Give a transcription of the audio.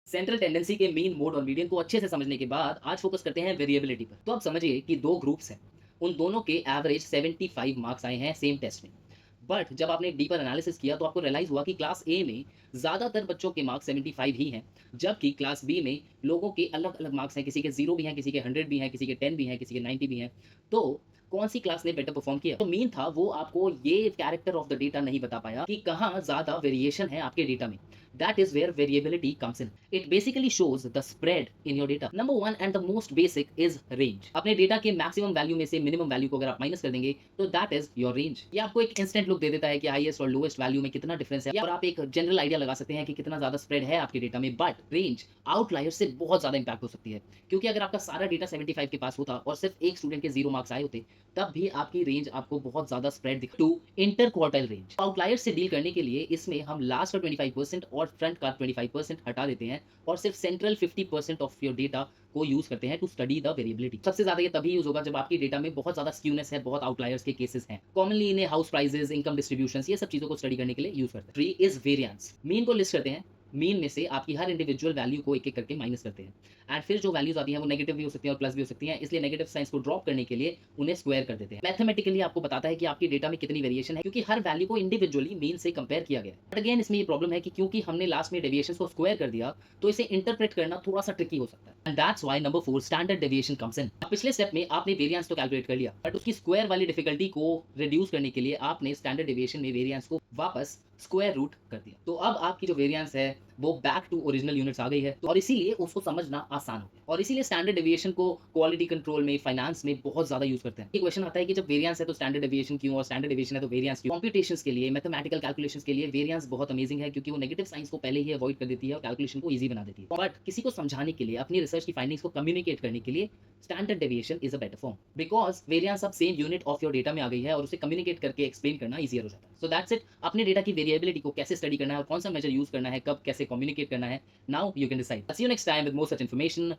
Central tendency के mean, mode और median को अच्छे से समझने के बाद आज फोकस करते हैं वेरिएबिलिटी पर। तो आप समझिए कि दो ग्रुप्स हैं, उन दोनों के एवरेज 75 मार्क्स आए हैं सेम टेस्ट में। बट जब आपने डीपर एनालिसिस किया तो आपको रियलाइज हुआ कि क्लास ए में ज़्यादातर बच्चों के मार्क्स 75 ही हैं, जबकि क्लास बी में लोगों के अलग अलग मार्क्स हैं, किसी के 0 भी हैं, किसी के 100 भी हैं, किसी के 10 भी हैं, किसी के 90 भी हैं। तो कौन सी क्लास ने बेटर परफॉर्म किया? तो मीन था वो आपको ये कैरेक्टर ऑफ द डेटा नहीं बता पाया कि कहाँ ज़्यादा वेरिएशन है आपके डेटा में। That is where variability comes in. It basically shows the spread in your data. Number one and the most basic is range. अपने डेटा के मैक्सिमम वैल्यू में से मिनिमम वैल्यू को अगर आप माइनस कर देंगे तो दैट इज योर रेंज। ये आपको एक इंस्टेंट लुक दे देता है कि हाईएस्ट और लोएस्ट वैल्यू में कितना डिफरेंस है, और आप एक जनरल आइडिया लगा सकते हैं कि कितना ज्यादा स्प्रेड है आपके डेटा में। बट रेंज आउटलायर से बहुत ज्यादा इंपैक्ट हो सकती है, क्योंकि अगर आपका सारा डेटा 75 के पास होता और सिर्फ एक स्टूडेंट के 0 मार्क्स आए होते, तब भी आपकी रेंज आपको बहुत ज्यादा स्प्रेड दिख। To interquartile range, outlier से डील करने के लिए इसमें हम लास्ट का 25% और फ्रंट का 25% हटा देते हैं और सिर्फ सेंट्रल 50% ऑफ योर डेटा को यूज करते हैं टू स्टडी द वेरिएबिलिटी। सबसे ज्यादा ये तभी यूज होगा जब आपकी डेटा में बहुत ज्यादा स्क्यूनेस है, बहुत आउटलायर्स के केसेस हैं। कॉमनली इन्हें हाउस प्राइजेस, इनकम डिस्ट्रीब्यूशन, ये सब चीजों को स्टडी करने के लिए यूज करते हैं। Three is variance. मीन को लिस्ट करते हैं, मीन में से आपकी हर इंडिविजुअल वैल्यू को एक एक करके माइनस करते हैं, एंड फिर जो वैल्यूज आती हैं वो नेगेटिव भी हो सकती हैं और प्लस भी हो सकती हैं, इसलिए नेगेटिव साइंस को ड्रॉप करने के लिए उन्हें स्क्वायर कर देते हैं। मैथमेटिकली आपको बताता है कि आपकी डेटा में कितनी वेरिएशन है, क्योंकि हर वैल्यू को इंडिविजुअली मीन से कंपेयर किया गया है। बट अगेन इसमें ये प्रॉब्लम है कि क्योंकि हमने लास्ट में डेविएशन को स्क्वायर कर दिया तो इसे इंटरप्रेट करना थोड़ा सा ट्रिकी हो सकता है, and that's why number 4 standard deviation comes in. पिछले स्टेप में आपने वेरिएंस तो कैलकुलेट कर लिया, बट उसकी स्क्वायर वाली डिफिकल्टी को रिड्यूस करने के लिए आपने स्टैंडर्ड डेविएशन में वेरिएंस को वापस स्क्वायर रूट कर दिया। तो अब आपकी जो वेरिएंस है वो बैक टू ओरिजिनल यूनिट्स आ गई है, और इसीलिए उसको समझना आसान हो गया। और इसीलिए स्टैंडर्ड डेविएशन को क्वालिटी कंट्रोल में, फाइनेंस में बहुत ज्यादा यूज करते हैं। ये क्वेश्चन आता है कि जब वेरिएंस है तो स्टैंडर्ड डेविएशन क्यों, और स्टैंडर्ड डेविएशन है तो वेरिएंस क्यों? कंप्यूटेशंस के लिए, मैथमेटिकल कैलकुलेशंस के लिए वेरिएंस बहुत अमेजिंग है, क्योंकि वो नेगेटिव साइंस को पहले ही अवॉइड कर देती है और कैलकुलेशन को ईजी बना देती है। बट किसी को समझाने के लिए, अपनी रिसर्च की फाइंडिंग्स को कम्युनिकेट करने के लिए standard deviation is a better form, because variance अब same unit of your data में आ गई है और उसे कम्युनिकेट करके एक्सप्लेन करना ईजियर हो जाता है। So that's it. अपने डेटा की वेरिएबिलिटी को कैसे स्टडी करना है और कौन सा मेजर यूज करना है, कब कैसे कम्युनिकेट करना है, now you can decide. I'll see you next time with more such information.